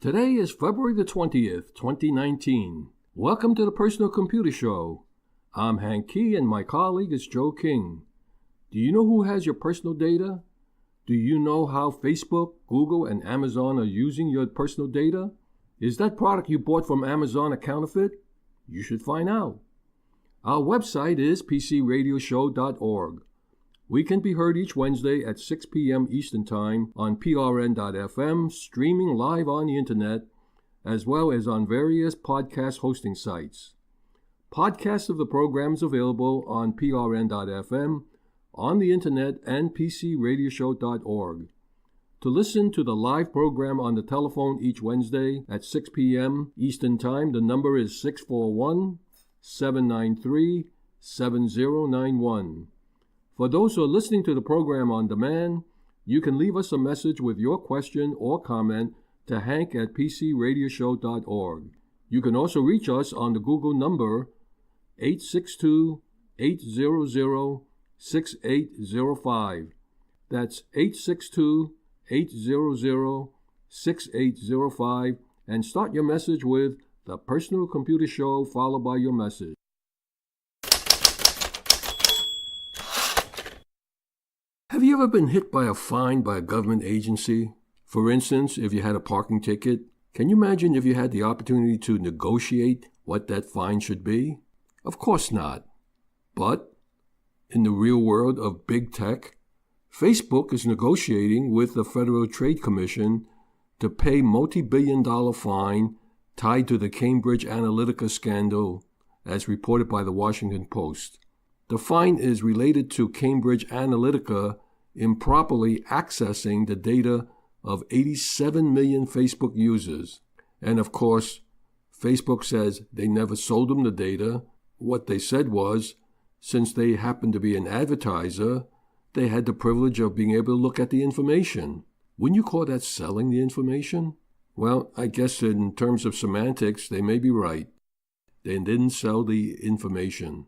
Today is February the 20th, 2019. Welcome to the Personal Computer Show. I'm Hank Key and my colleague is Joe King. Do you know who has your personal data? Do you know how Facebook, Google, and Amazon are using your personal data? Is that product you bought from Amazon a counterfeit? You should find out. Our website is pcradioshow.org. We can be heard each Wednesday at 6 p.m. Eastern Time on prn.fm, streaming live on the internet, as well as on various podcast hosting sites. Podcasts of the program is available on prn.fm, on the internet, and pcradioshow.org. To listen to the live program on the telephone each Wednesday at 6 p.m. Eastern Time, the number is 641-793-7091. For those who are listening to the program on demand, you can leave us a message with your question or comment to hank at pcradioshow.org. You can also reach us on the Google number 862-800-6805. That's 862-800-6805, and start your message with The Personal Computer Show, followed by your message. Have you ever been hit by a fine by a government agency? For instance, if you had a parking ticket, can you imagine if you had the opportunity to negotiate what that fine should be? Of course not. But in the real world of big tech, Facebook is negotiating with the Federal Trade Commission to pay multi-billion-dollar fine tied to the Cambridge Analytica scandal, as reported by the Washington Post. The fine is related to Cambridge Analytica improperly accessing the data of 87 million Facebook users. And of course, Facebook says they never sold them the data. What they said was, since they happened to be an advertiser, they had the privilege of being able to look at the information. Wouldn't you call that selling the information? Well, I guess in terms of semantics, they may be right. They didn't sell the information.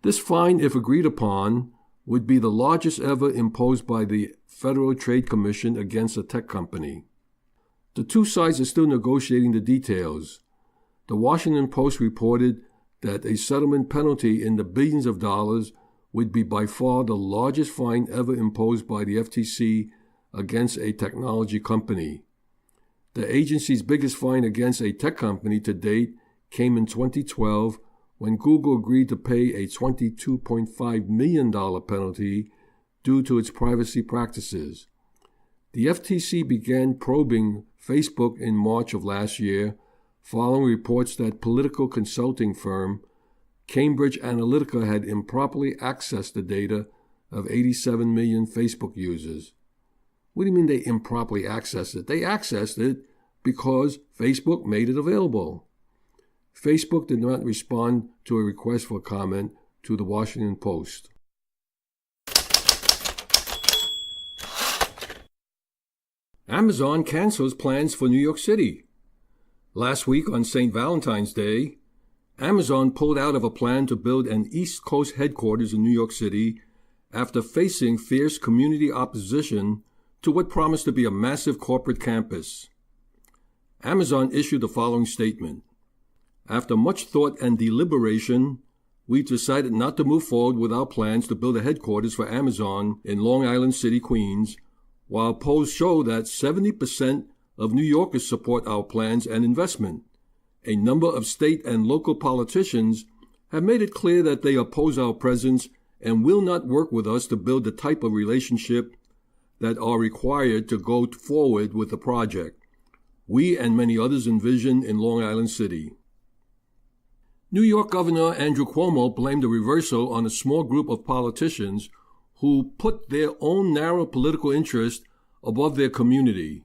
This fine, if agreed upon, would be the largest ever imposed by the Federal Trade Commission against a tech company. The two sides are still negotiating the details. The Washington Post reported that a settlement penalty in the billions of dollars would be by far the largest fine ever imposed by the FTC against a technology company. The agency's biggest fine against a tech company to date came in 2012 when Google agreed to pay a $22.5 million penalty due to its privacy practices. The FTC began probing Facebook in March of last year, following reports that political consulting firm Cambridge Analytica had improperly accessed the data of 87 million Facebook users. What do you mean they improperly accessed it? They accessed it because Facebook made it available. Facebook did not respond to a request for comment to the Washington Post. Amazon cancels plans for New York City. Last week on St. Valentine's Day, Amazon pulled out of a plan to build an East Coast headquarters in New York City after facing fierce community opposition to what promised to be a massive corporate campus. Amazon issued the following statement. After much thought and deliberation, we decided not to move forward with our plans to build a headquarters for Amazon in Long Island City, Queens, while polls show that 70% of New Yorkers support our plans and investment. A number of state and local politicians have made it clear that they oppose our presence and will not work with us to build the type of relationship that are required to go forward with the project we and many others envision in Long Island City. New York Governor Andrew Cuomo blamed the reversal on a small group of politicians who put their own narrow political interest above their community.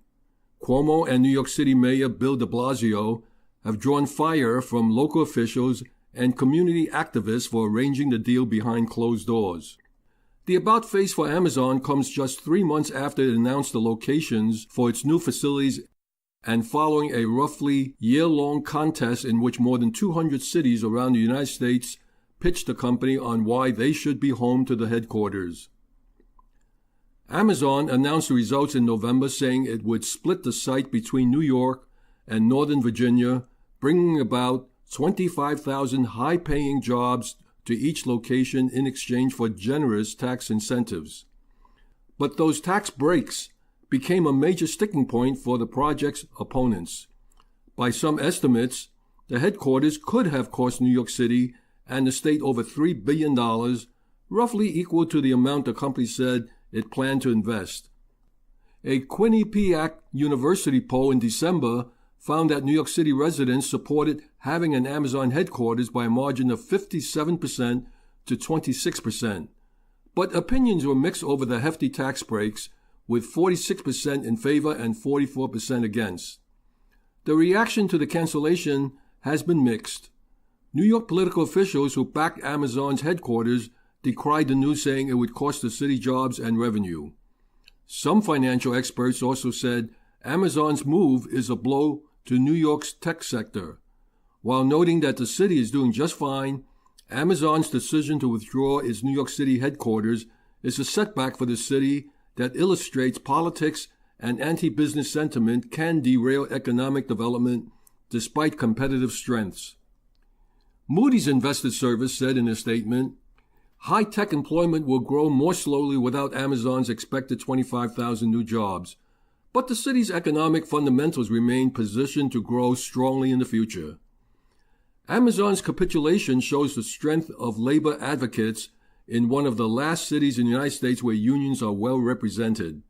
Cuomo and New York City Mayor Bill de Blasio have drawn fire from local officials and community activists for arranging the deal behind closed doors. The about face for Amazon comes just 3 months after it announced the locations for its new facilities and following a roughly year-long contest in which more than 200 cities around the United States pitched the company on why they should be home to the headquarters. Amazon announced the results in November, saying it would split the site between New York and Northern Virginia, bringing about 25,000 high-paying jobs to each location in exchange for generous tax incentives. But those tax breaks became a major sticking point for the project's opponents. By some estimates, the headquarters could have cost New York City and the state over $3 billion, roughly equal to the amount the company said it planned to invest. A Quinnipiac University poll in December found that New York City residents supported having an Amazon headquarters by a margin of 57% to 26%. But opinions were mixed over the hefty tax breaks, with 46% in favor and 44% against. The reaction to the cancellation has been mixed. New York political officials who backed Amazon's headquarters decried the news, saying it would cost the city jobs and revenue. Some financial experts also said Amazon's move is a blow to New York's tech sector. While noting that the city is doing just fine, Amazon's decision to withdraw its New York City headquarters is a setback for the city that illustrates politics and anti-business sentiment can derail economic development despite competitive strengths. Moody's Investor Service said in a statement, high-tech employment will grow more slowly without Amazon's expected 25,000 new jobs, but the city's economic fundamentals remain positioned to grow strongly in the future. Amazon's capitulation shows the strength of labor advocates in one of the last cities in the United States where unions are well represented.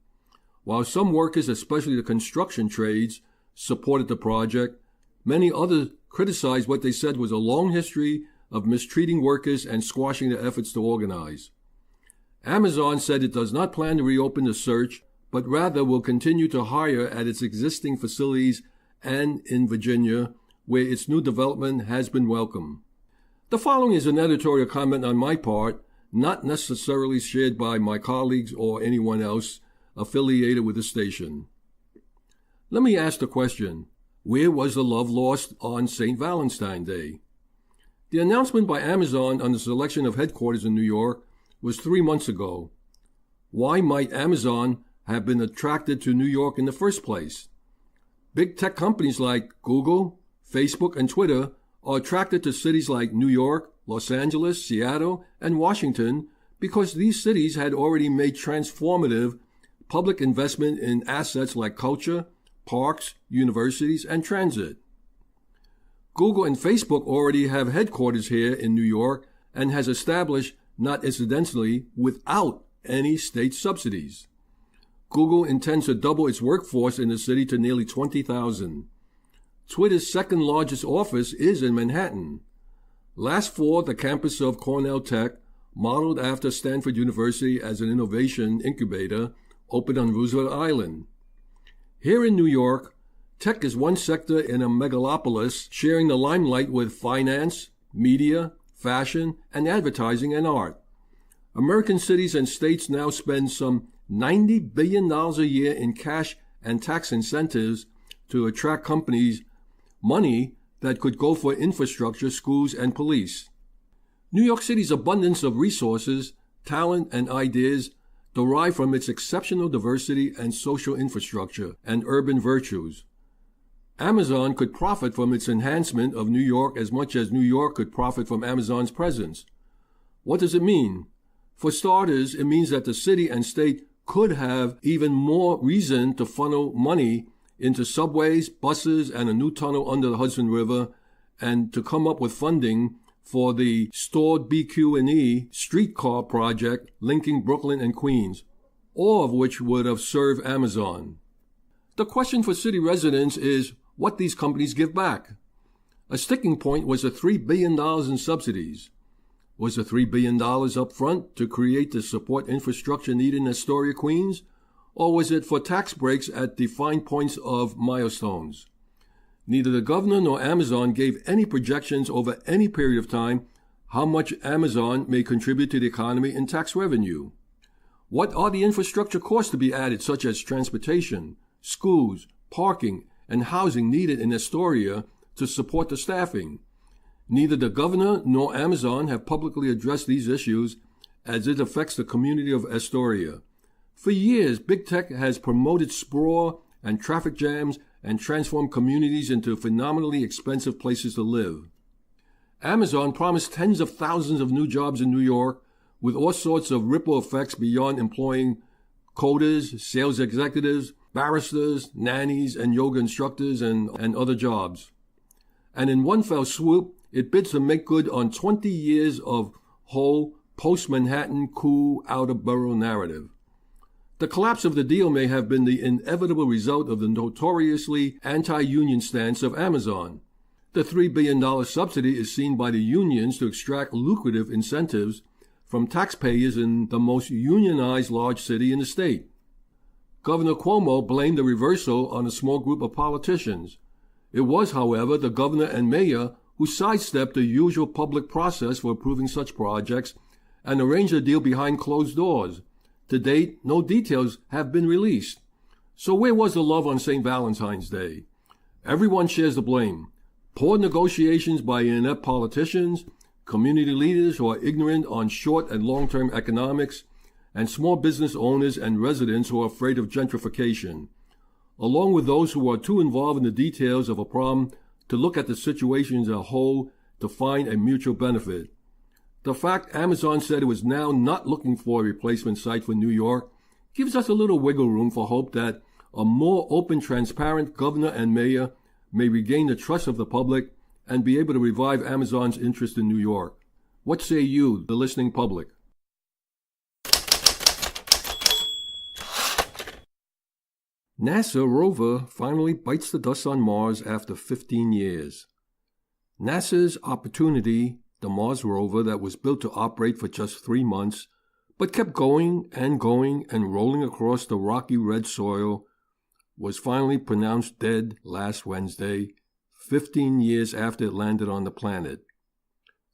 While some workers, especially the construction trades, supported the project, many others criticized what they said was a long history of mistreating workers and squashing their efforts to organize. Amazon said it does not plan to reopen the search, but rather will continue to hire at its existing facilities and in Virginia, where its new development has been welcome. The following is an editorial comment on my part, not necessarily shared by my colleagues or anyone else affiliated with the station. Let me ask the question, where was the love lost on St. Valentine's Day? The announcement by Amazon on the selection of headquarters in New York was 3 months ago. Why might Amazon have been attracted to New York in the first place? Big tech companies like Google, Facebook, and Twitter are attracted to cities like New York, Los Angeles, Seattle, and Washington because these cities had already made transformative public investment in assets like culture, parks, universities, and transit. Google and Facebook already have headquarters here in New York and has established, not incidentally, without any state subsidies. Google intends to double its workforce in the city to nearly 20,000. Twitter's second largest office is in Manhattan. Last fall, the campus of Cornell Tech, modeled after Stanford University as an innovation incubator, opened on Roosevelt Island. Here in New York, tech is one sector in a megalopolis sharing the limelight with finance, media, fashion, and advertising and art. American cities and states now spend some $90 billion a year in cash and tax incentives to attract companies money that could go for infrastructure, schools, and police. New York City's abundance of resources, talent, and ideas derive from its exceptional diversity and social infrastructure and urban virtues. Amazon could profit from its enhancement of New York as much as New York could profit from Amazon's presence. What does it mean? For starters, it means that the city and state could have even more reason to funnel money into subways, buses, and a new tunnel under the Hudson River, and to come up with funding for the Stored BQ&E streetcar project linking Brooklyn and Queens, all of which would have served Amazon. The question for city residents is what these companies give back. A sticking point was the $3 billion in subsidies. Was the $3 billion up front to create the support infrastructure needed in Astoria, Queens? Or was it for tax breaks at defined points of milestones? Neither the governor nor Amazon gave any projections over any period of time how much Amazon may contribute to the economy in tax revenue. What are the infrastructure costs to be added, such as transportation, schools, parking, and housing needed in Astoria to support the staffing? Neither the governor nor Amazon have publicly addressed these issues as it affects the community of Astoria. For years, big tech has promoted sprawl and traffic jams and transform communities into phenomenally expensive places to live. Amazon promised tens of thousands of new jobs in New York, with all sorts of ripple effects beyond employing coders, sales executives, barristers, nannies, and yoga instructors, and other jobs. And in one fell swoop, it bids to make good on 20 years of whole post-Manhattan cool out-of-borough narrative. The collapse of the deal may have been the inevitable result of the notoriously anti-union stance of Amazon. The $3 billion subsidy is seen by the unions to extract lucrative incentives from taxpayers in the most unionized large city in the state. Governor Cuomo blamed the reversal on a small group of politicians. It was, however, the governor and mayor who sidestepped the usual public process for approving such projects and arranged a deal behind closed doors. To date, no details have been released. So where was the love on St. Valentine's Day? Everyone shares the blame. Poor negotiations by inept politicians, community leaders who are ignorant on short and long-term economics, and small business owners and residents who are afraid of gentrification, along with those who are too involved in the details of a problem to look at the situation as a whole to find a mutual benefit. The fact Amazon said it was now not looking for a replacement site for New York gives us a little wiggle room for hope that a more open, transparent governor and mayor may regain the trust of the public and be able to revive Amazon's interest in New York. What say you, the listening public? NASA rover finally bites the dust on Mars after 15 years. NASA's Opportunity, the Mars rover that was built to operate for just 3 months, but kept going and rolling across the rocky red soil, was finally pronounced dead last Wednesday, 15 years after it landed on the planet.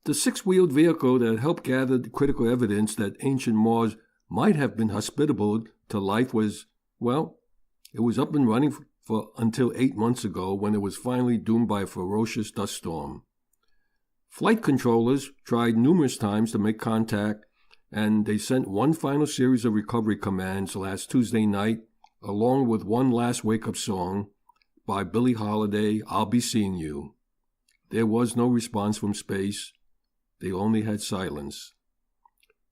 The 6-wheeled vehicle that helped gather critical evidence that ancient Mars might have been hospitable to life was, well, it was up and running for until 8 months ago when it was finally doomed by a ferocious dust storm. Flight controllers tried numerous times to make contact, and they sent one final series of recovery commands last Tuesday night, along with one last wake-up song by Billie Holiday, I'll Be Seeing You. There was no response from space. They only had silence.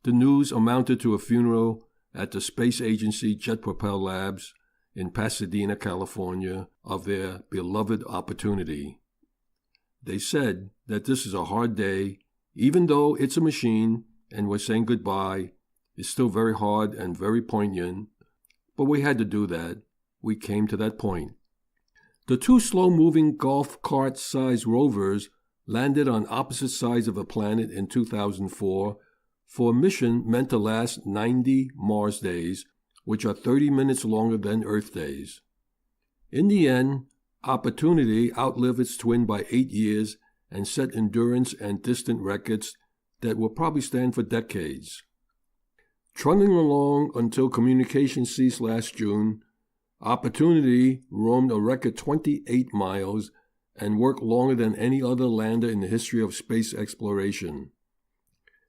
The news amounted to a funeral at the space agency Jet Propel Labs in Pasadena, California, of their beloved Opportunity. They said that this is a hard day, even though it's a machine and we're saying goodbye. It's still very hard and very poignant, but we had to do that. We came to that point. The 2 slow-moving golf cart-sized rovers landed on opposite sides of the planet in 2004 for a mission meant to last 90 Mars days, which are 30 minutes longer than Earth days. In the end, Opportunity outlived its twin by 8 years and set endurance and distant records that will probably stand for decades. Trundling along until communication ceased last June, Opportunity roamed a record 28 miles and worked longer than any other lander in the history of space exploration.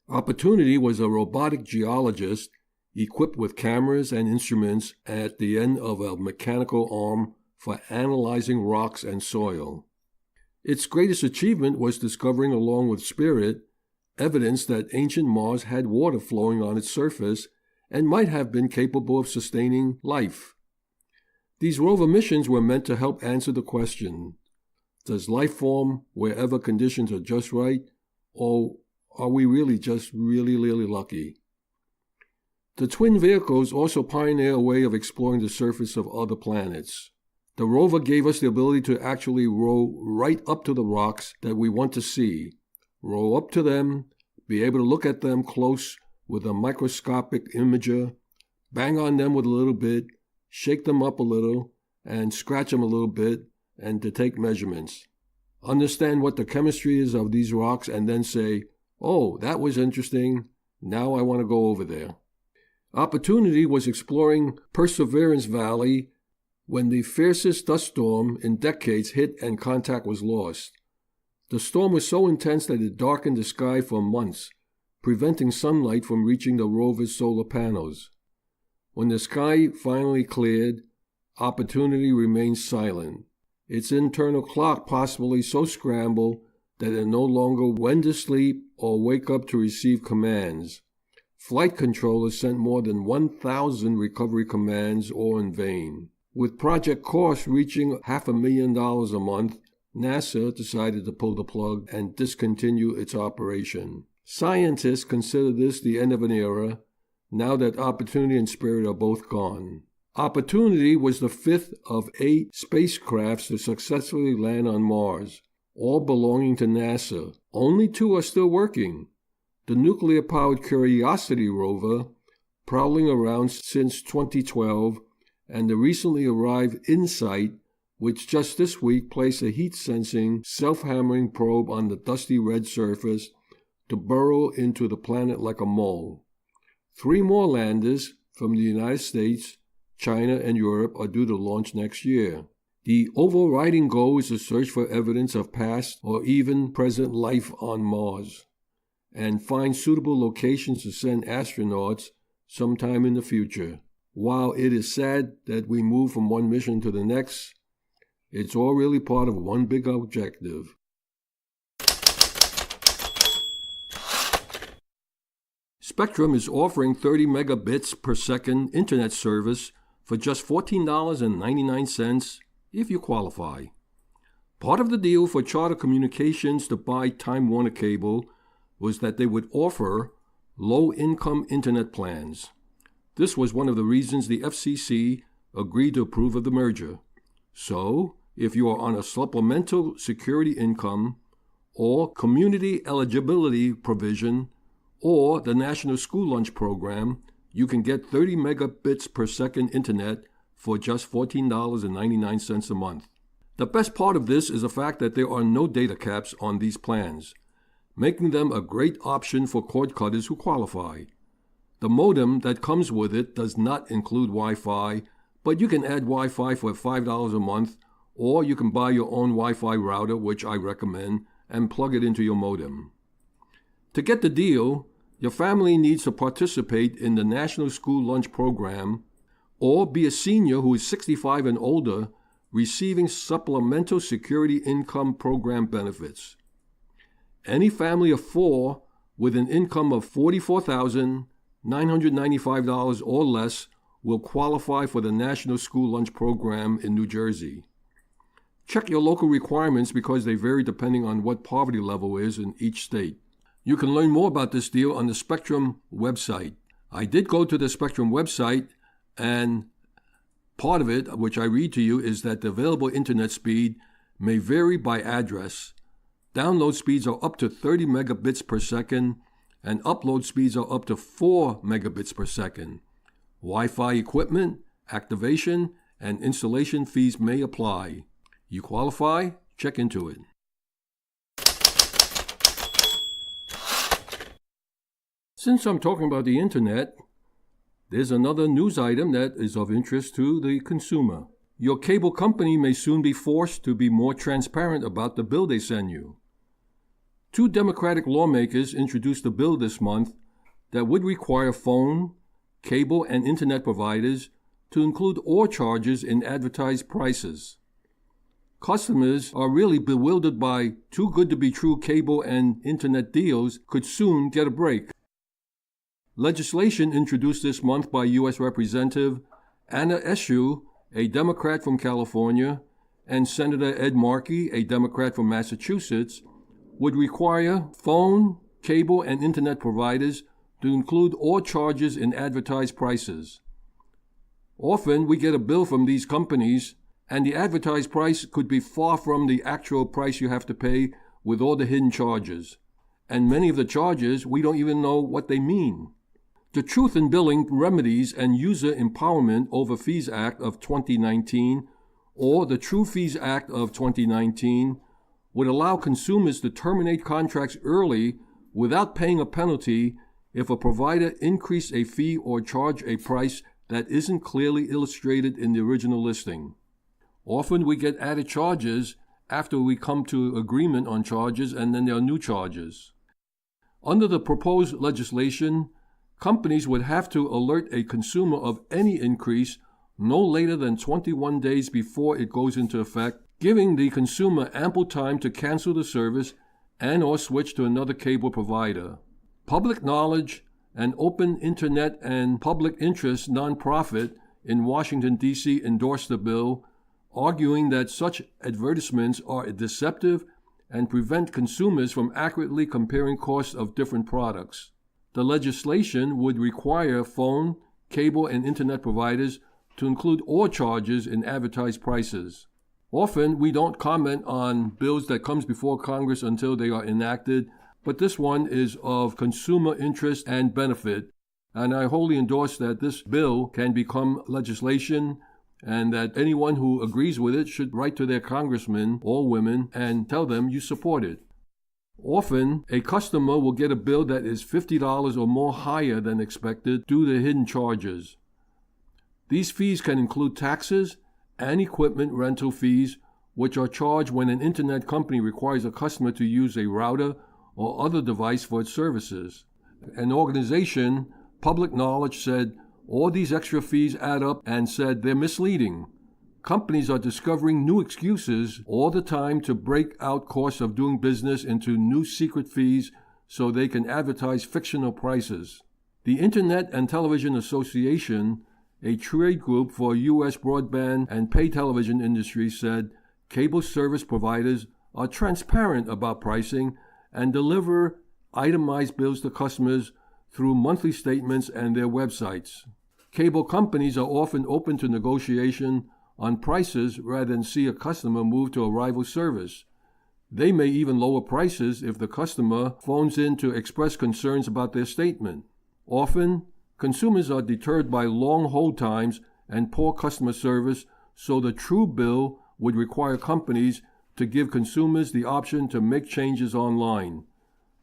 Opportunity was a robotic geologist equipped with cameras and instruments at the end of a mechanical arm for analyzing rocks and soil. Its greatest achievement was discovering, along with Spirit, evidence that ancient Mars had water flowing on its surface and might have been capable of sustaining life. These rover missions were meant to help answer the question, does life form wherever conditions are just right, or are we really just really lucky? The twin vehicles also pioneer a way of exploring the surface of other planets. The rover gave us the ability to actually row right up to the rocks that we want to see, row up to them, be able to look at them close with a microscopic imager, bang on them with a little bit, shake them up a little, and scratch them a little bit, and to take measurements. Understand what the chemistry is of these rocks and then say, oh, that was interesting, now I want to go over there. Opportunity was exploring Perseverance Valley when the fiercest dust storm in decades hit and contact was lost. The storm was so intense that it darkened the sky for months, preventing sunlight from reaching the rover's solar panels. When the sky finally cleared, Opportunity remained silent, its internal clock possibly so scrambled that it no longer when to sleep or wake up to receive commands. Flight controllers sent more than 1,000 recovery commands, all in vain. With project costs reaching $500,000 a month, NASA decided to pull the plug and discontinue its operation. Scientists consider this the end of an era, now that Opportunity and Spirit are both gone. Opportunity was the fifth of 8 spacecrafts to successfully land on Mars, all belonging to NASA. Only 2 are still working. The nuclear-powered Curiosity rover, prowling around since 2012, and the recently arrived InSight, which just this week placed a heat-sensing, self-hammering probe on the dusty red surface to burrow into the planet like a mole. 3 more landers from the United States, China, and Europe are due to launch next year. The overriding goal is to search for evidence of past or even present life on Mars, and find suitable locations to send astronauts sometime in the future. While it is sad that we move from one mission to the next, it's all really part of one big objective. Spectrum is offering 30 megabits per second internet service for just $14.99 if you qualify. Part of the deal for Charter Communications to buy Time Warner Cable was that they would offer low-income internet plans. This was one of the reasons the FCC agreed to approve of the merger. So, if you are on a supplemental security income or community eligibility provision or the National School Lunch Program, you can get 30 megabits per second internet for just $14.99 a month. The best part of this is the fact that there are no data caps on these plans, making them a great option for cord cutters who qualify. The modem that comes with it does not include Wi-Fi, but you can add Wi-Fi for $5 a month, or you can buy your own Wi-Fi router, which I recommend, and plug it into your modem. To get the deal, your family needs to participate in the National School Lunch Program or be a senior who is 65 and older receiving Supplemental Security Income Program benefits. Any family of 4 with an income of $44,995 or less will qualify for the National School Lunch Program in New Jersey. Check your local requirements because they vary depending on what poverty level is in each state. You can learn more about this deal on the Spectrum website. I did go to the Spectrum website, and part of it, which I read to you, is that the available internet speed may vary by address. Download speeds are up to 30 megabits per second, and upload speeds are up to 4 megabits per second. Wi-Fi equipment, activation, and installation fees may apply. You qualify? Check into it. Since I'm talking about the internet, there's another news item that is of interest to the consumer. Your cable company may soon be forced to be more transparent about the bill they send you. 2 Democratic lawmakers introduced a bill this month that would require phone, cable, and internet providers to include all charges in advertised prices. Customers are really bewildered by too good to be true cable and internet deals could soon get a break. Legislation introduced this month by U.S. Representative Anna Eshoo, a Democrat from California, and Senator Ed Markey, a Democrat from Massachusetts, would require phone, cable, and internet providers to include all charges in advertised prices. Often we get a bill from these companies, and the advertised price could be far from the actual price you have to pay with all the hidden charges. And many of the charges, we don't even know what they mean. The Truth in Billing Remedies and User Empowerment over Fees Act of 2019, or the True Fees Act of 2019, would allow consumers to terminate contracts early without paying a penalty if a provider increased a fee or charged a price that isn't clearly illustrated in the original listing. Often we get added charges after we come to agreement on charges, and then there are new charges. Under the proposed legislation, companies would have to alert a consumer of any increase no later than 21 days before it goes into effect, giving the consumer ample time to cancel the service and or switch to another cable provider. Public Knowledge, an open internet and public interest nonprofit in Washington, D.C., endorsed the bill, arguing that such advertisements are deceptive and prevent consumers from accurately comparing costs of different products. The legislation would require phone, cable, and internet providers to include all charges in advertised prices. Often, we don't comment on bills that comes before Congress until they are enacted, but this one is of consumer interest and benefit, and I wholly endorse that this bill can become legislation and that anyone who agrees with it should write to their congressman or women and tell them you support it. Often, a customer will get a bill that is $50 or more higher than expected due to hidden charges. These fees can include taxes and equipment rental fees, which are charged when an internet company requires a customer to use a router or other device for its services. An organization, Public Knowledge, said all these extra fees add up and said they're misleading. Companies are discovering new excuses all the time to break out costs of doing business into new secret fees so they can advertise fictional prices. The Internet and Television Association, a trade group for U.S. broadband and pay television industry, said cable service providers are transparent about pricing and deliver itemized bills to customers through monthly statements and their websites. Cable companies are often open to negotiation on prices rather than see a customer move to a rival service. They may even lower prices if the customer phones in to express concerns about their statement. Often, consumers are deterred by long hold times and poor customer service, so the true bill would require companies to give consumers the option to make changes online.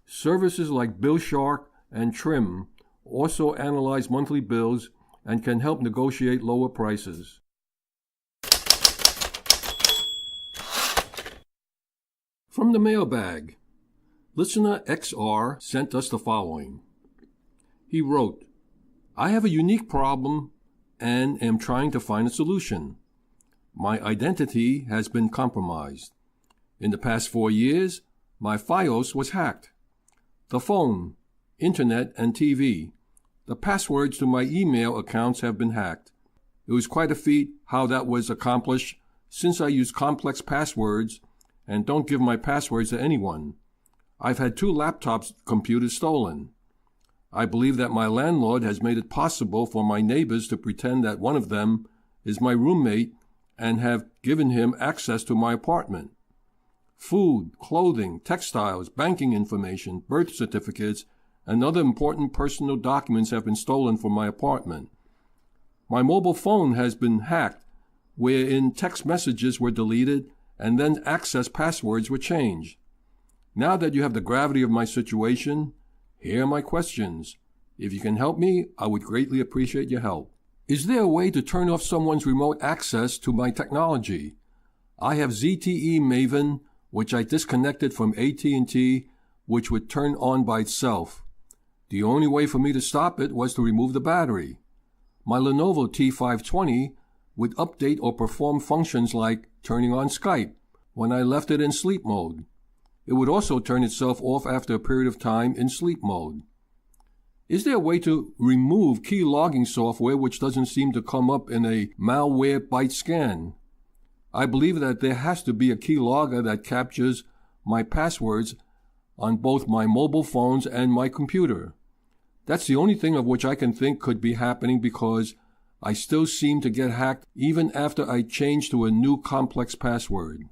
Services like BillShark and Trim also analyze monthly bills and can help negotiate lower prices. From the mailbag, listener XR sent us the following. He wrote, I have a unique problem and am trying to find a solution. My identity has been compromised. In the past 4 years, my FiOS was hacked. The phone, internet, and TV, the passwords to my email accounts have been hacked. It was quite a feat how that was accomplished, since I use complex passwords and don't give my passwords to anyone. I've had 2 laptops computers stolen. I believe that my landlord has made it possible for my neighbors to pretend that one of them is my roommate and have given him access to my apartment. Food, clothing, textiles, banking information, birth certificates, and other important personal documents have been stolen from my apartment. My mobile phone has been hacked, wherein text messages were deleted and then access passwords were changed. Now that you have the gravity of my situation, here are my questions. If you can help me, I would greatly appreciate your help. Is there a way to turn off someone's remote access to my technology? I have ZTE Maven, which I disconnected from AT&T, which would turn on by itself. The only way for me to stop it was to remove the battery. My Lenovo T520 would update or perform functions like turning on Skype when I left it in sleep mode. It would also turn itself off after a period of time in sleep mode. Is there a way to remove key logging software which doesn't seem to come up in a Malwarebytes scan? I believe that there has to be a key logger that captures my passwords on both my mobile phones and my computer. That's the only thing of which I can think could be happening because I still seem to get hacked even after I change to a new complex password.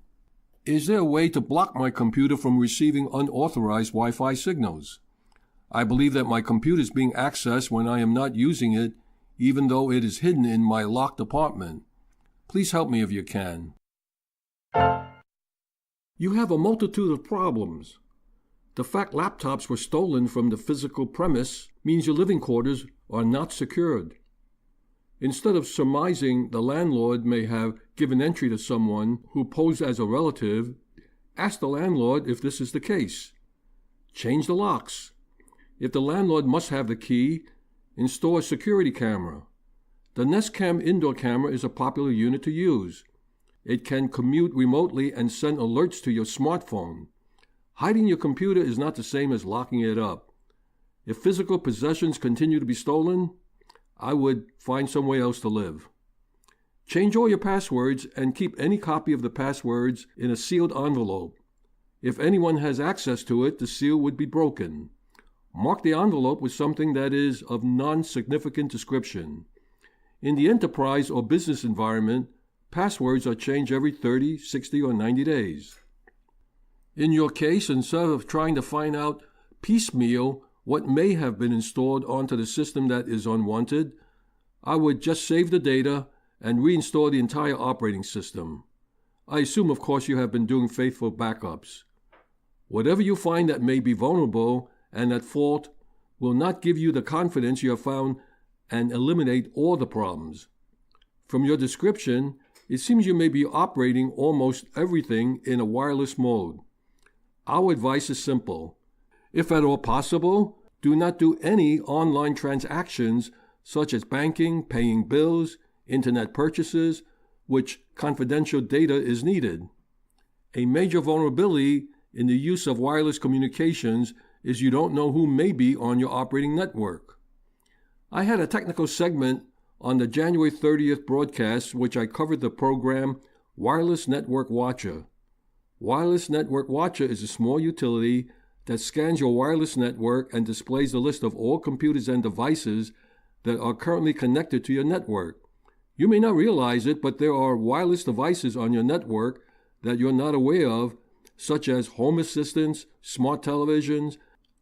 Is there a way to block my computer from receiving unauthorized Wi-Fi signals? I believe that my computer is being accessed when I am not using it, even though it is hidden in my locked apartment. Please help me if you can. You have a multitude of problems. The fact laptops were stolen from the physical premise means your living quarters are not secured. Instead of surmising the landlord may have given entry to someone who posed as a relative, ask the landlord if this is the case. Change the locks. If the landlord must have the key, install a security camera. The Nest Cam indoor camera is a popular unit to use. It can commute remotely and send alerts to your smartphone. Hiding your computer is not the same as locking it up. If physical possessions continue to be stolen, I would find somewhere else to live. Change all your passwords and keep any copy of the passwords in a sealed envelope. If anyone has access to it, the seal would be broken. Mark the envelope with something that is of non-significant description. In the enterprise or business environment, passwords are changed every 30, 60, or 90 days. In your case, instead of trying to find out piecemeal what may have been installed onto the system that is unwanted, I would just save the data and reinstall the entire operating system. I assume, of course, you have been doing faithful backups. Whatever you find that may be vulnerable and at fault will not give you the confidence you have found and eliminate all the problems. From your description, it seems you may be operating almost everything in a wireless mode. Our advice is simple. If at all possible, do not do any online transactions such as banking, paying bills, internet purchases, which confidential data is needed. A major vulnerability in the use of wireless communications is you don't know who may be on your operating network. I had a technical segment on the January 30th broadcast, which I covered the program Wireless Network Watcher. Wireless Network Watcher is a small utility that scans your wireless network and displays a list of all computers and devices that are currently connected to your network. You may not realize it, but there are wireless devices on your network that you're not aware of, such as home assistants, smart televisions,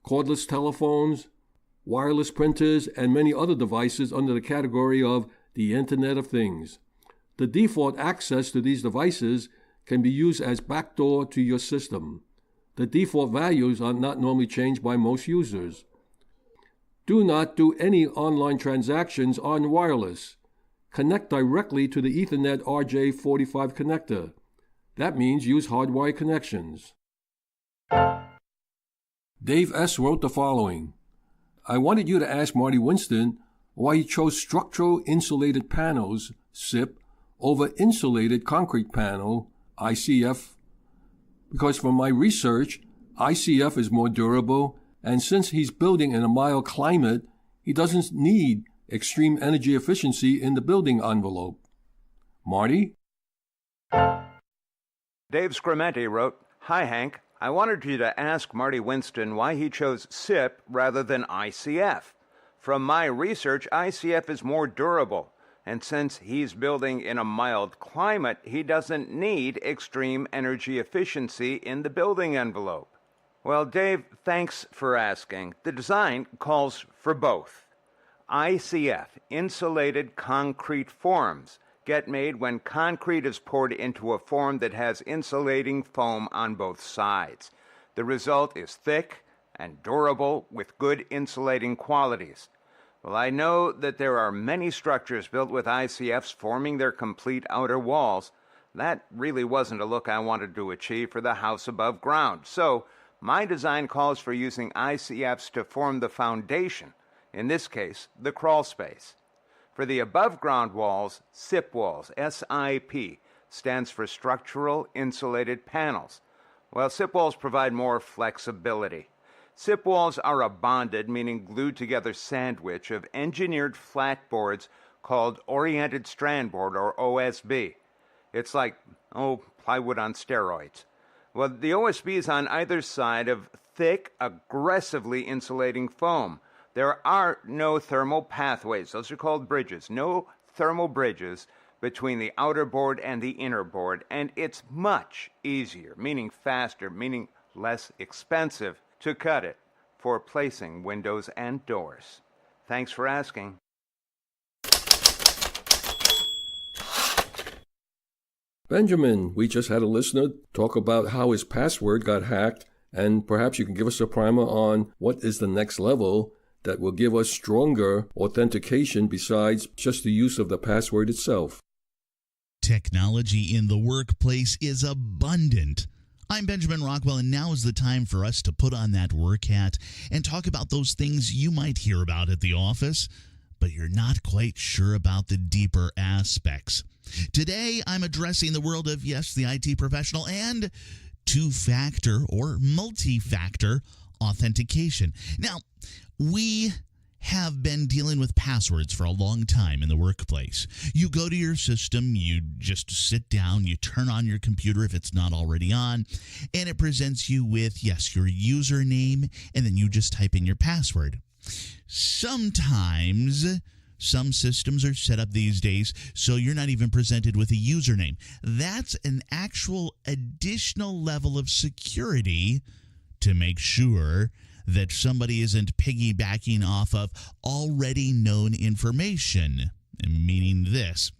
cordless telephones, wireless printers, and many other devices under the category of the Internet of Things. The default access to these devices can be used as backdoor to your system. The default values are not normally changed by most users. Do not do any online transactions on wireless. Connect directly to the Ethernet RJ45 connector. That means use hardwired connections. Dave S. wrote the following. I wanted you to ask Marty Winston why he chose structural insulated panels, SIP, over insulated concrete panel, ICF, because from my research, ICF is more durable, and since he's building in a mild climate, he doesn't need extreme energy efficiency in the building envelope. Marty? Dave Scrimenti wrote, Hi, Hank. I wanted you to ask Marty Winston why he chose SIP rather than ICF. From my research, ICF is more durable, and since he's building in a mild climate, he doesn't need extreme energy efficiency in the building envelope. Well, Dave, thanks for asking. The design calls for both. ICF, insulated concrete forms, get made when concrete is poured into a form that has insulating foam on both sides. The result is thick and durable with good insulating qualities. Well, I know that there are many structures built with ICFs forming their complete outer walls. That really wasn't a look I wanted to achieve for the house above ground. So, my design calls for using ICFs to form the foundation, in this case, the crawl space. For the above-ground walls, SIP walls, SIP, stands for Structural Insulated Panels. Well, SIP walls provide more flexibility. SIP walls are a bonded, meaning glued together sandwich of engineered flat boards called Oriented Strand Board, or OSB. It's like, plywood on steroids. Well, the OSB is on either side of thick, aggressively insulating foam. There are no thermal pathways. Those are called bridges. No thermal bridges between the outer board and the inner board, and it's much easier, meaning faster, meaning less expensive, to cut it for placing windows and doors. Thanks for asking. Benjamin, we just had a listener talk about how his password got hacked, and perhaps you can give us a primer on what is the next level that will give us stronger authentication besides just the use of the password itself. Technology in the workplace is abundant. I'm Benjamin Rockwell, and now is the time for us to put on that work hat and talk about those things you might hear about at the office, but but you're not quite sure about the deeper aspects. Today, I'm addressing the world of, yes, the IT professional and two-factor or multi-factor authentication. Now, we have been dealing with passwords for a long time in the workplace. You go to your system, you just sit down, you turn on your computer if it's not already on, and it presents you with, yes, your username, and then you just type in your password. Sometimes some systems are set up these days so you're not even presented with a username. That's an actual additional level of security to make sure that somebody isn't piggybacking off of already known information. Meaning this: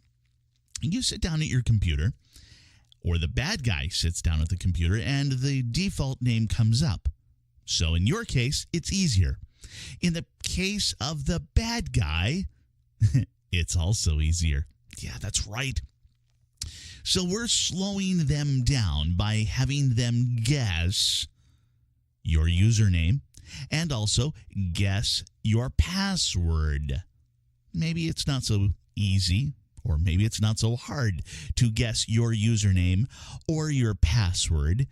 you sit down at your computer, or the bad guy sits down at the computer, and the default name comes up. So in your case, it's easier. In the case of the bad guy, it's also easier. Yeah, that's right. So we're slowing them down by having them guess your username and also guess your password. Maybe it's not so easy, or maybe it's not so hard to guess your username or your password,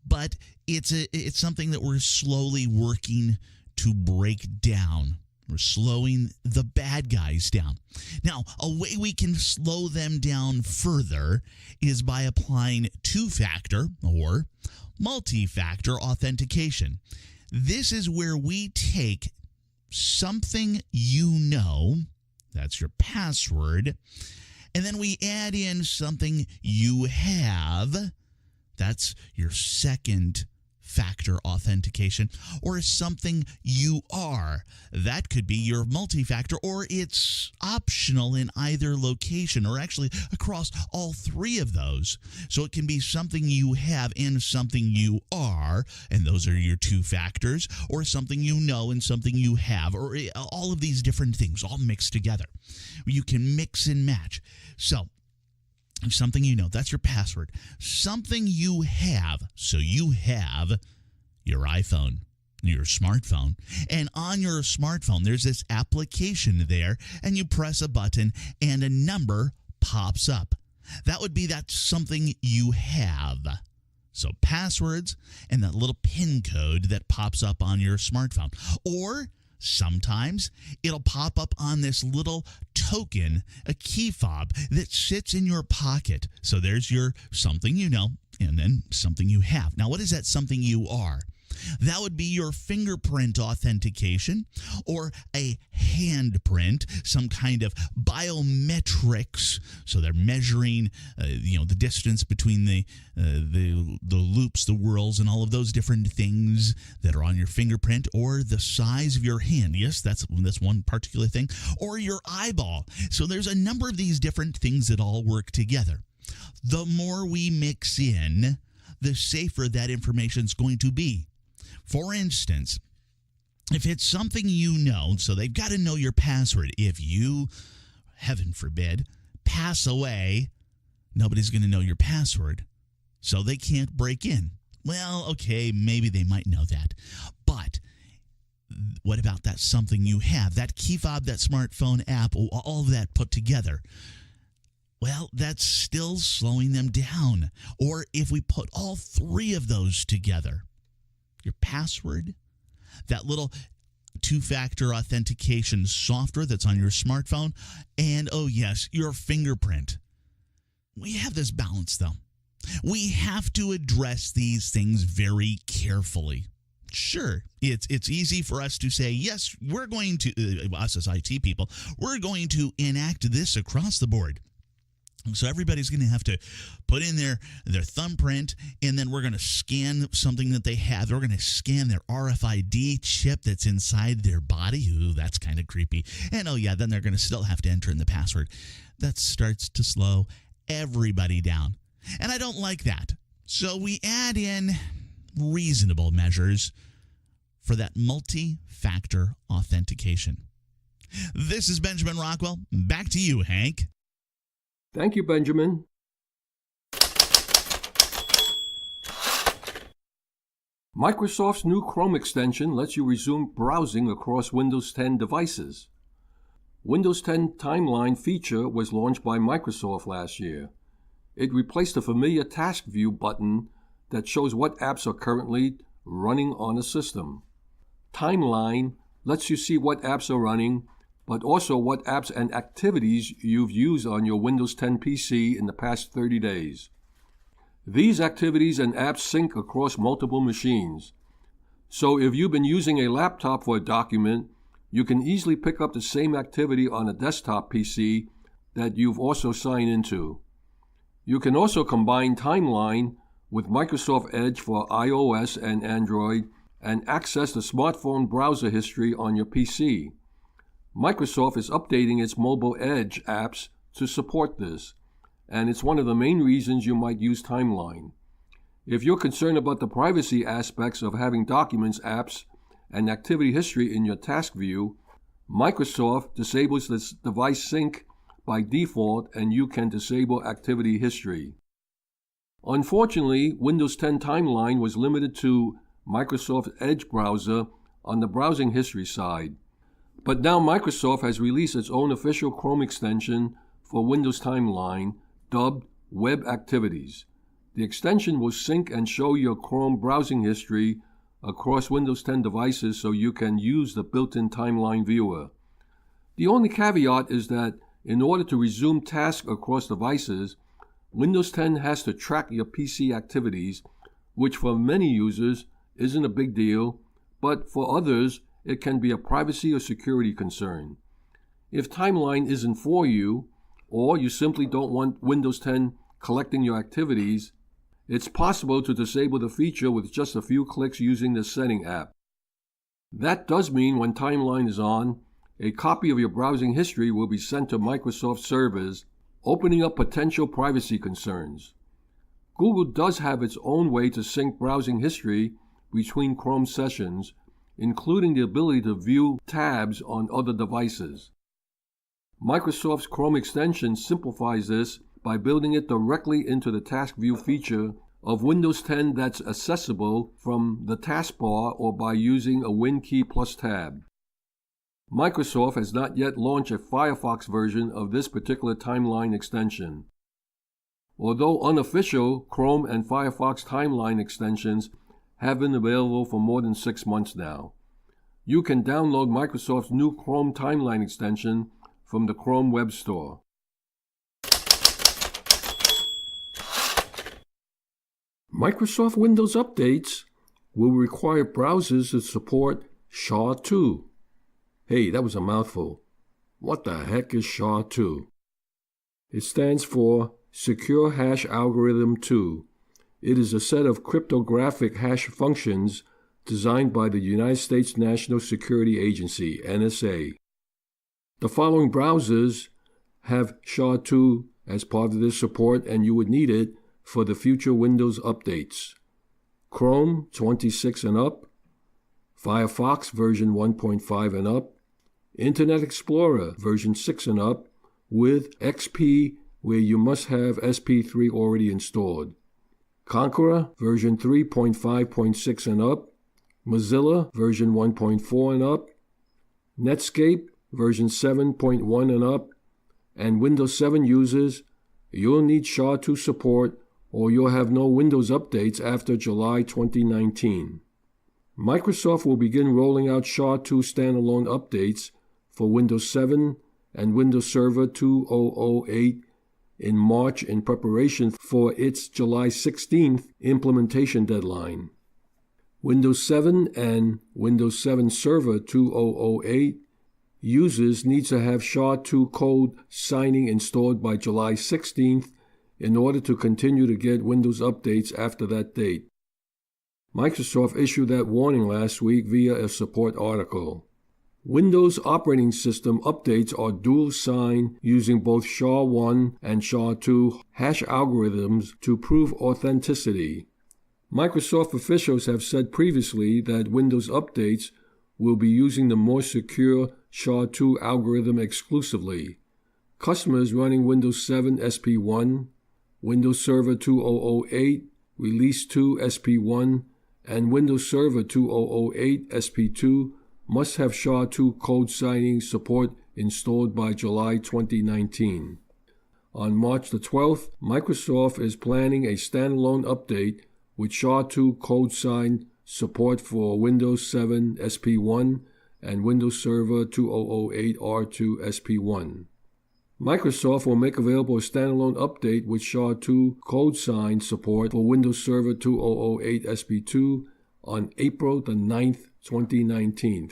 but it's something that we're slowly working to break down. We're slowing the bad guys down. Now, a way we can slow them down further is by applying two-factor or multi-factor authentication. This is where we take something you know, that's your password, and then we add in something you have, that's your second factor authentication, or something you are. That could be your multi-factor, or it's optional in either location, or actually across all three of those. So it can be something you have and something you are, and those are your two factors, or something you know and something you have, or all of these different things all mixed together. You can mix and match. So something you know, that's your password. Something you have, so you have your iPhone, your smartphone. And on your smartphone, there's this application there, and you press a button, and a number pops up. That would be that something you have. So passwords and that little PIN code that pops up on your smartphone. Or sometimes it'll pop up on this little token, a key fob that sits in your pocket. So there's your something you know and then something you have. Now, what is that something you are? That would be your fingerprint authentication or a handprint, some kind of biometrics. So they're measuring, the distance between the loops, the whorls, and all of those different things that are on your fingerprint, or the size of your hand. Yes, that's one particular thing, or your eyeball. So there's a number of these different things that all work together. The more we mix in, the safer that information is going to be. For instance, if it's something you know, so they've got to know your password. If you, heaven forbid, pass away, nobody's going to know your password, so they can't break in. Well, okay, maybe they might know that. But what about that something you have? That key fob, that smartphone app, all of that put together. Well, that's still slowing them down. Or if we put all three of those together, your password, that little two-factor authentication software that's on your smartphone, and, oh yes, your fingerprint. We have this balance, though. We have to address these things very carefully. Sure, it's easy for us to say, yes, we're going to, us as IT people, we're going to enact this across the board. So everybody's going to have to put in their thumbprint, and then we're going to scan something that they have. They're going to scan their RFID chip that's inside their body. Ooh, that's kind of creepy. And oh yeah, then they're going to still have to enter in the password. That starts to slow everybody down. And I don't like that. So we add in reasonable measures for that multi-factor authentication. This is Benjamin Rockwell. Back to you, Hank. Thank you, Benjamin. Microsoft's new Chrome extension lets you resume browsing across Windows 10 devices. Windows 10 Timeline feature was launched by Microsoft last year. It replaced the familiar Task View button that shows what apps are currently running on a system. Timeline lets you see what apps are running, but also what apps and activities you've used on your Windows 10 PC in the past 30 days. These activities and apps sync across multiple machines. So if you've been using a laptop for a document, you can easily pick up the same activity on a desktop PC that you've also signed into. You can also combine Timeline with Microsoft Edge for iOS and Android and access the smartphone browser history on your PC. Microsoft is updating its mobile Edge apps to support this, and it's one of the main reasons you might use Timeline. If you're concerned about the privacy aspects of having Documents apps and activity history in your task view, Microsoft disables this device sync by default, and you can disable activity history. Unfortunately, Windows 10 Timeline was limited to Microsoft Edge browser on the browsing history side. But now Microsoft has released its own official Chrome extension for Windows Timeline, dubbed Web Activities. The extension will sync and show your Chrome browsing history across Windows 10 devices so you can use the built-in Timeline viewer. The only caveat is that in order to resume tasks across devices, Windows 10 has to track your PC activities, which for many users isn't a big deal, but for others it can be a privacy or security concern. If Timeline isn't for you, or you simply don't want Windows 10 collecting your activities, it's possible to disable the feature with just a few clicks using the Setting app. That does mean when Timeline is on, a copy of your browsing history will be sent to Microsoft servers, opening up potential privacy concerns. Google does have its own way to sync browsing history between Chrome sessions, including the ability to view tabs on other devices. Microsoft's Chrome extension simplifies this by building it directly into the Task View feature of Windows 10 that's accessible from the taskbar or by using a WinKey plus tab. Microsoft has not yet launched a Firefox version of this particular Timeline extension. Although unofficial, Chrome and Firefox Timeline extensions have been available for more than 6 months now. You can download Microsoft's new Chrome Timeline extension from the Chrome Web Store. Microsoft Windows updates will require browsers to support SHA-2. Hey, that was a mouthful. What the heck is SHA-2? It stands for Secure Hash Algorithm 2. It is a set of cryptographic hash functions designed by the United States National Security Agency, NSA. The following browsers have SHA-2 as part of their support, and you would need it for the future Windows updates: Chrome 26 and up, Firefox version 1.5 and up, Internet Explorer version 6 and up, with XP where you must have SP3 already installed, Konqueror version 3.5.6 and up, Mozilla version 1.4 and up, Netscape version 7.1 and up, and Windows 7 users, you'll need SHA-2 support or you'll have no Windows updates after July 2019. Microsoft will begin rolling out SHA-2 standalone updates for Windows 7 and Windows Server 2008 in March in preparation for its July 16th implementation deadline. Windows 7 and Windows 7 Server 2008 users need to have SHA-2 code signing installed by July 16th in order to continue to get Windows updates after that date. Microsoft issued that warning last week via a support article. Windows operating system updates are dual sign using both SHA-1 and SHA-2 hash algorithms to prove authenticity. Microsoft officials have said previously that Windows updates will be using the more secure SHA-2 algorithm exclusively. Customers running Windows 7 SP1, Windows Server 2008, Release 2 SP1, and Windows Server 2008 SP2 must have SHA-2 code signing support installed by July 2019. On March the 12th, Microsoft is planning a standalone update with SHA-2 code sign support for Windows 7 SP1 and Windows Server 2008 R2 SP1. Microsoft will make available a standalone update with SHA-2 code sign support for Windows Server 2008 SP2 on April the 9th, 2019.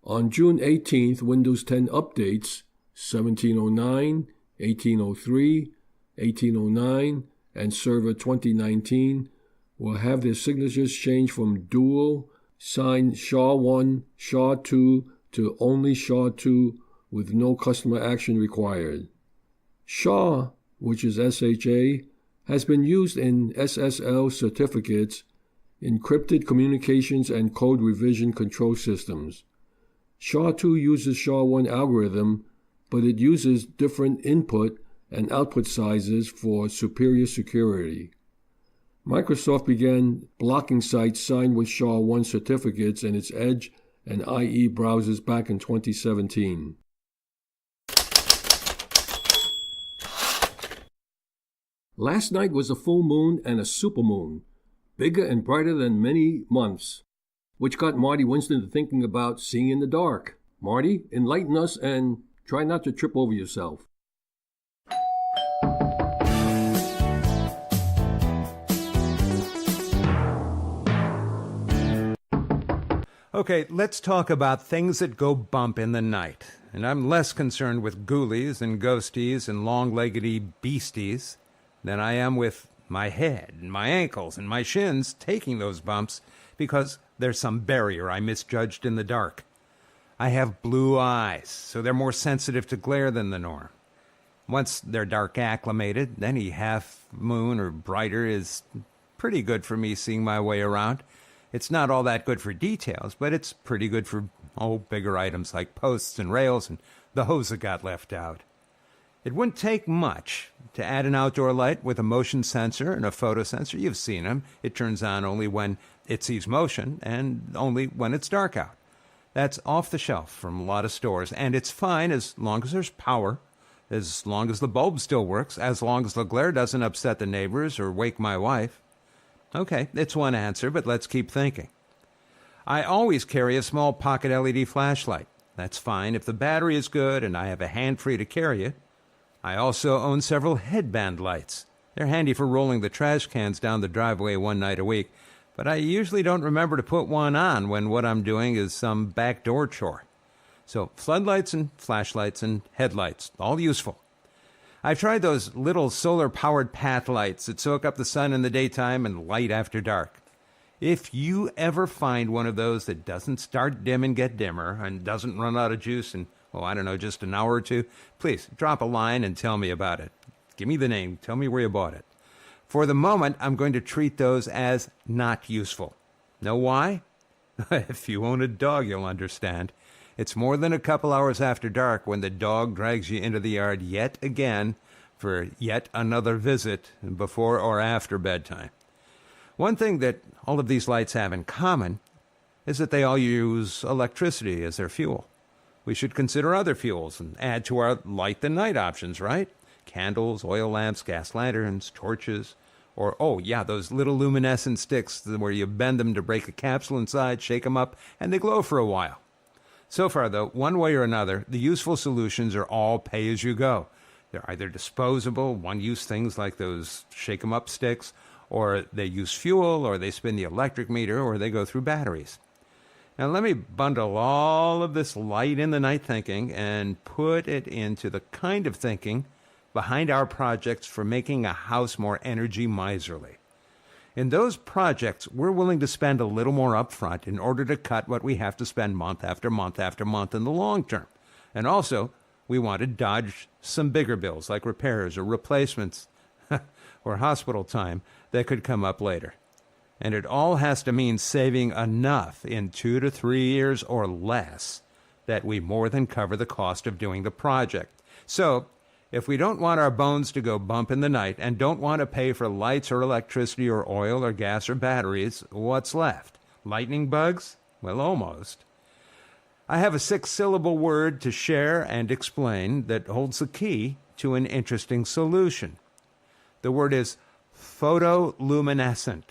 On June 18th, Windows 10 updates 1709, 1803, 1809, and Server 2019 will have their signatures changed from dual signed SHA-1, SHA-2 to only SHA-2 with no customer action required. SHA, which is SHA, has been used in SSL certificates, encrypted communications, and code revision control systems. SHA-2 uses SHA-1 algorithm, but it uses different input and output sizes for superior security. Microsoft began blocking sites signed with SHA-1 certificates in its Edge and IE browsers back in 2017. Last night was a full moon and a supermoon, bigger and brighter than many months, which got Marty Winston to thinking about seeing in the dark. Marty, enlighten us and try not to trip over yourself. Okay, let's talk about things that go bump in the night. And I'm less concerned with ghoulies and ghosties and long-leggedy beasties than I am with my head and my ankles and my shins taking those bumps because there's some barrier I misjudged in the dark. I have blue eyes, so they're more sensitive to glare than the norm. Once they're dark acclimated, any half moon or brighter is pretty good for me seeing my way around. It's not all that good for details, but it's pretty good for, bigger items like posts and rails and the hose that got left out. It wouldn't take much to add an outdoor light with a motion sensor and a photo sensor. You've seen them. It turns on only when it sees motion and only when it's dark out. That's off the shelf from a lot of stores, and it's fine as long as there's power, as long as the bulb still works, as long as the glare doesn't upset the neighbors or wake my wife. Okay, it's one answer, but let's keep thinking. I always carry a small pocket LED flashlight. That's fine if the battery is good and I have a hand free to carry it. I also own several headband lights. They're handy for rolling the trash cans down the driveway one night a week, but I usually don't remember to put one on when what I'm doing is some backdoor chore. So floodlights and flashlights and headlights, all useful. I've tried those little solar-powered path lights that soak up the sun in the daytime and light after dark. If you ever find one of those that doesn't start dim and get dimmer and doesn't run out of juice in, just an hour or two, please drop a line and tell me about it. Give me the name. Tell me where you bought it. For the moment, I'm going to treat those as not useful. Know why? If you own a dog, you'll understand. It's more than a couple hours after dark when the dog drags you into the yard yet again for yet another visit before or after bedtime. One thing that all of these lights have in common is that they all use electricity as their fuel. We should consider other fuels and add to our light the night options, right? Candles, oil lamps, gas lanterns, torches, or, those little luminescent sticks where you bend them to break a capsule inside, shake them up, and they glow for a while. So far, though, one way or another, the useful solutions are all pay-as-you-go. They're either disposable, one-use things like those shake-em-up sticks, or they use fuel, or they spin the electric meter, or they go through batteries. Now, let me bundle all of this light-in-the-night thinking and put it into the kind of thinking behind our projects for making a house more energy miserly. In those projects, we're willing to spend a little more upfront in order to cut what we have to spend month after month after month in the long term. And also, we want to dodge some bigger bills like repairs or replacements or hospital time that could come up later. And it all has to mean saving enough in 2 to 3 years or less that we more than cover the cost of doing the project. So, if we don't want our bones to go bump in the night and don't want to pay for lights or electricity or oil or gas or batteries, what's left? Lightning bugs? Well, almost. I have a 6-syllable word to share and explain that holds the key to an interesting solution. The word is photoluminescent.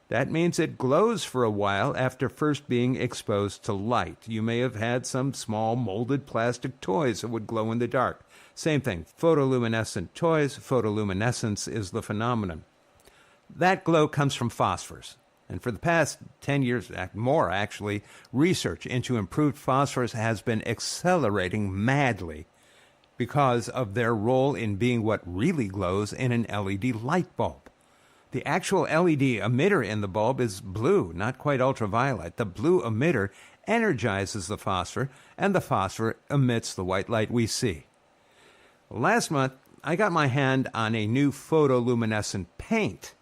That means it glows for a while after first being exposed to light. You may have had some small molded plastic toys that would glow in the dark. Same thing, photoluminescent toys, photoluminescence is the phenomenon. That glow comes from phosphorus. And for the past 10 years, more actually, research into improved phosphorus has been accelerating madly because of their role in being what really glows in an LED light bulb. The actual LED emitter in the bulb is blue, not quite ultraviolet. The blue emitter energizes the phosphor, and the phosphor emits the white light we see. Last month, I got my hand on a new photoluminescent paint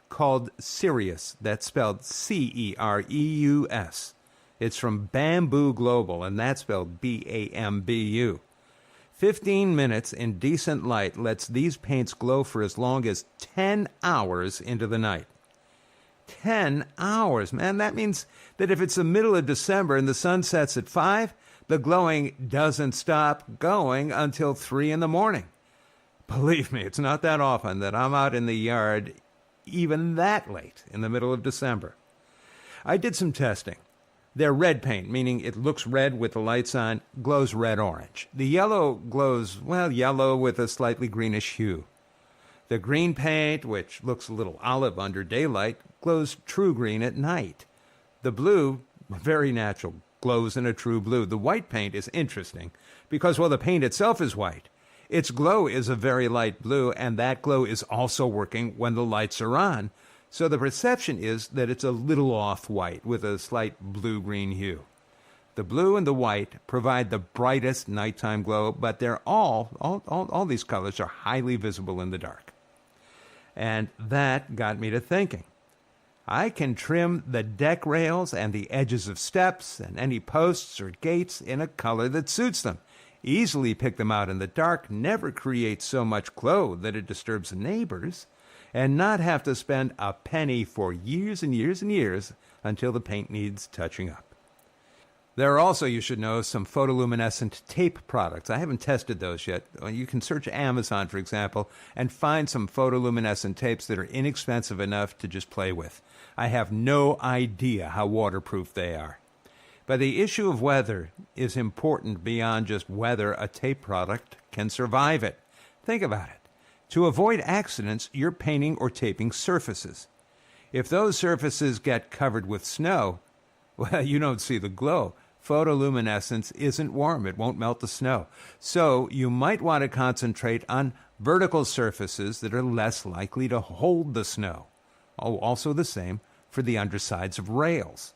called Cereus. That's spelled Cereus. It's from Bamboo Global, and that's spelled Bambu. 15 minutes in decent light lets these paints glow for as long as 10 hours into the night. 10 hours, man. That means that if it's the middle of December and the sun sets at 5, the glowing doesn't stop going until 3 in the morning. Believe me, it's not that often that I'm out in the yard even that late in the middle of December. I did some testing. Their red paint, meaning it looks red with the lights on, glows red-orange. The yellow glows, well, yellow with a slightly greenish hue. The green paint, which looks a little olive under daylight, glows true green at night. The blue, very natural, glows in a true blue. The white paint is interesting because, while the paint itself is white, its glow is a very light blue, and that glow is also working when the lights are on. So the perception is that it's a little off-white with a slight blue-green hue. The blue and the white provide the brightest nighttime glow, but they're all these colors are highly visible in the dark. And that got me to thinking. I can trim the deck rails and the edges of steps and any posts or gates in a color that suits them. Easily pick them out in the dark, never create so much glow that it disturbs the neighbors, and not have to spend a penny for years and years and years until the paint needs touching up. There are also, you should know, some photoluminescent tape products. I haven't tested those yet. You can search Amazon, for example, and find some photoluminescent tapes that are inexpensive enough to just play with. I have no idea how waterproof they are. But the issue of weather is important beyond just whether a tape product can survive it. Think about it. To avoid accidents, you're painting or taping surfaces. If those surfaces get covered with snow, well, you don't see the glow. Photoluminescence isn't warm. It won't melt the snow. So you might want to concentrate on vertical surfaces that are less likely to hold the snow. Oh, also the same for the undersides of rails.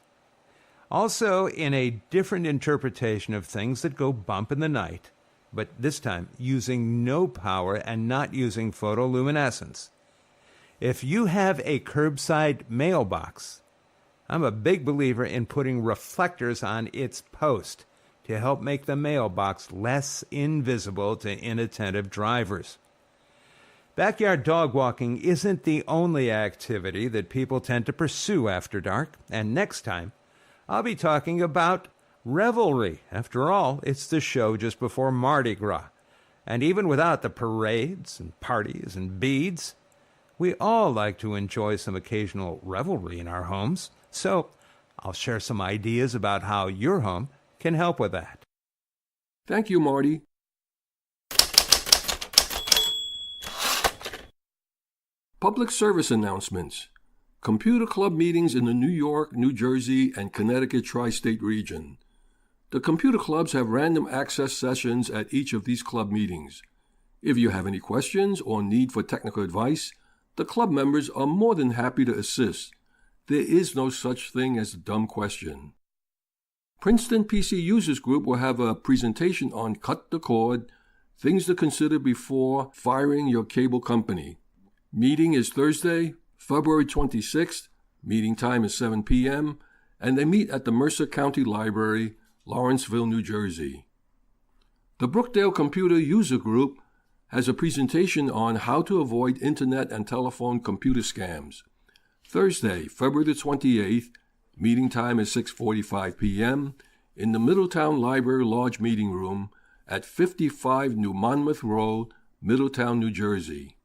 Also, in a different interpretation of things that go bump in the night, but this time using no power and not using photoluminescence. If you have a curbside mailbox, I'm a big believer in putting reflectors on its post to help make the mailbox less invisible to inattentive drivers. Backyard dog walking isn't the only activity that people tend to pursue after dark, and next time I'll be talking about revelry. After all, it's the show just before Mardi Gras. And even without the parades and parties and beads, we all like to enjoy some occasional revelry in our homes. So I'll share some ideas about how your home can help with that. Thank you, Marty. Public service announcements. Computer club meetings in the New York, New Jersey, and Connecticut tri-state region. The computer clubs have random access sessions at each of these club meetings. If you have any questions or need for technical advice, the club members are more than happy to assist. There is no such thing as a dumb question. Princeton PC Users Group will have a presentation on Cut the Cord, things to consider before firing your cable company. Meeting is Thursday, February 26th. Meeting time is 7 p.m., and they meet at the Mercer County Library, Lawrenceville, New Jersey. The Brookdale Computer User Group has a presentation on how to avoid internet and telephone computer scams. Thursday, February the 28th, meeting time is 6:45 p.m. in the Middletown Library Lodge Meeting Room at 55 New Monmouth Road, Middletown, New Jersey.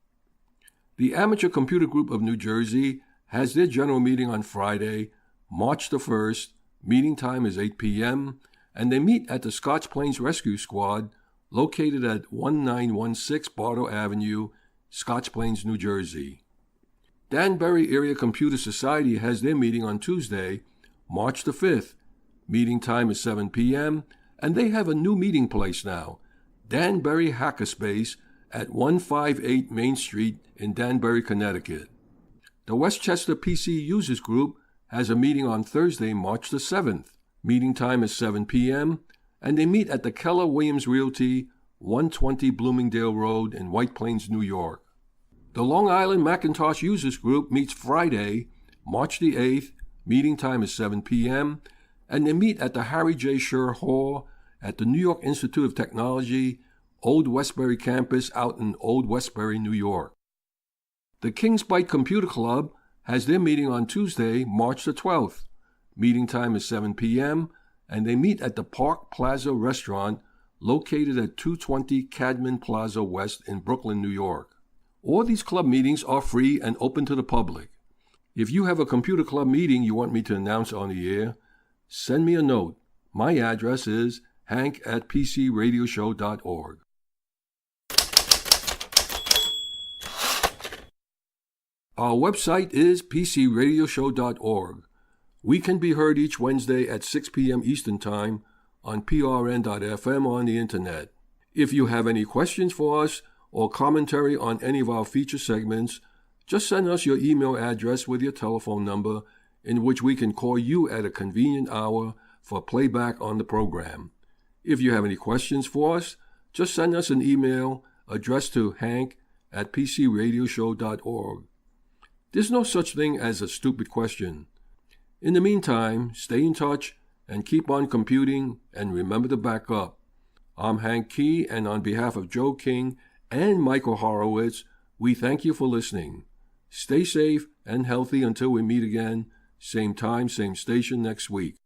The Amateur Computer Group of New Jersey has their general meeting on Friday, March the 1st. Meeting time is 8 p.m., and they meet at the Scotch Plains Rescue Squad, located at 1916 Bartow Avenue, Scotch Plains, New Jersey. Danbury Area Computer Society has their meeting on Tuesday, March the 5th. Meeting time is 7 p.m., and they have a new meeting place now, Danbury Hackerspace at 158 Main Street in Danbury, Connecticut. The Westchester PC Users Group has a meeting on Thursday, March the 7th. Meeting time is 7 p.m., and they meet at the Keller Williams Realty, 120 Bloomingdale Road in White Plains, New York. The Long Island Macintosh Users Group meets Friday, March the 8th. Meeting time is 7 p.m., and they meet at the Harry J. Scher Hall at the New York Institute of Technology, Old Westbury campus out in Old Westbury, New York. The Kings Bite Computer Club has their meeting on Tuesday, March the 12th. Meeting time is 7 p.m., and they meet at the Park Plaza Restaurant located at 220 Cadman Plaza West in Brooklyn, New York. All these club meetings are free and open to the public. If you have a computer club meeting you want me to announce on the air, send me a note. My address is hank@pcradioshow.org. Our website is pcradioshow.org. We can be heard each Wednesday at 6 p.m. Eastern Time on prn.fm on the Internet. If you have any questions for us or commentary on any of our feature segments, just send us your email address with your telephone number, in which we can call you at a convenient hour for playback on the program. If you have any questions for us, just send us an email addressed to hank@pcradioshow.org. There's no such thing as a stupid question. In the meantime, stay in touch and keep on computing, and remember to back up. I'm Hank Key, and on behalf of Joe King and Michael Horowitz, we thank you for listening. Stay safe and healthy until we meet again, same time, same station next week.